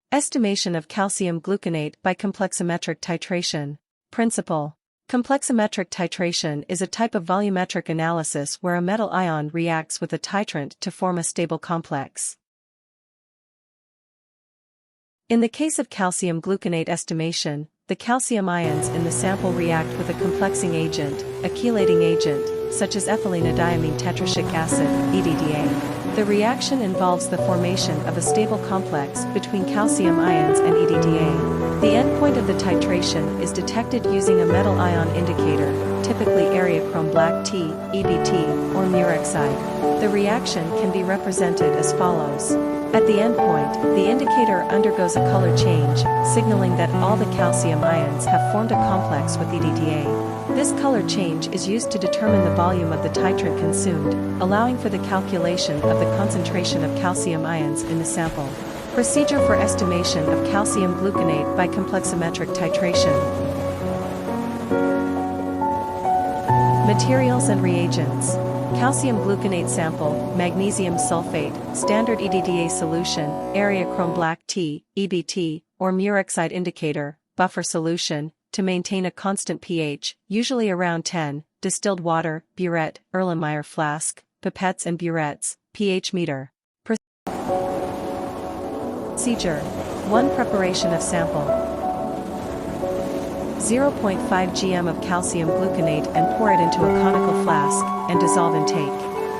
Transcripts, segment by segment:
Estimation of calcium gluconate by complexometric titration. Principle. Complexometric titration is a type of volumetric analysis where a metal ion reacts with a titrant to form a stable complex. In the case of calcium gluconate estimation, the calcium ions in the sample react with a complexing agent, a chelating agent, such as ethylenediamine tetrashic acid, EDTA. The reaction involves the formation of a stable complex between calcium ions and EDTA. The endpoint of the titration is detected using a metal ion indicator, typically areochrome black T, EBT, or murexide. The reaction can be represented as follows. At the endpoint, the indicator undergoes a color change, signaling that all the calcium ions have formed a complex with EDTA. This color change is used to determine the volume of the titrant consumed, allowing for the calculation of the concentration of calcium ions in the sample. Procedure for estimation of calcium gluconate by complexometric titration. Materials and reagents. Calcium gluconate sample, magnesium sulfate, standard EDTA solution, areochrome black T, EBT, or murexide indicator, buffer solution, to maintain a constant pH, usually around 10, distilled water, burette, Erlenmeyer flask, pipettes and burettes, pH meter. Procedure. 1. Preparation of sample. 0.5 gm of calcium gluconate and pour it into a conical flask, and dissolve and take.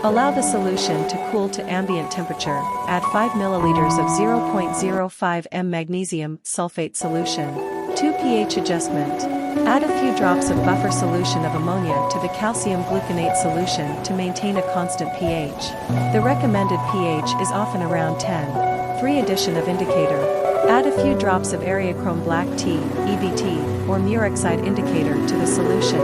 Allow the solution to cool to ambient temperature, add 5 ml of 0.05 m magnesium sulfate solution. 2. pH adjustment. Add a few drops of buffer solution of ammonia to the calcium gluconate solution to maintain a constant pH. The recommended pH is often around 10. 3. Addition of indicator. Add a few drops of areochrome black T, EBT, or murexide indicator to the solution.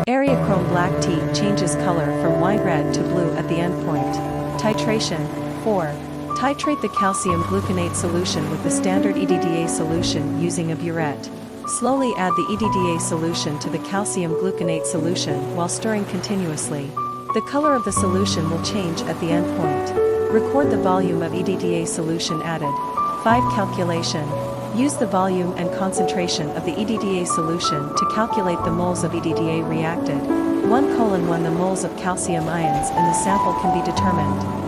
Areochrome black T changes color from wine red to blue at the endpoint. Titration. 4. Titrate the calcium gluconate solution with the standard EDTA solution using a burette. Slowly add the EDTA solution to the calcium gluconate solution while stirring continuously. The color of the solution will change at the endpoint. Record the volume of EDTA solution added. 5. Calculation. Use the volume and concentration of the EDTA solution to calculate the moles of EDTA reacted. 1:1 The moles of calcium ions in the sample can be determined.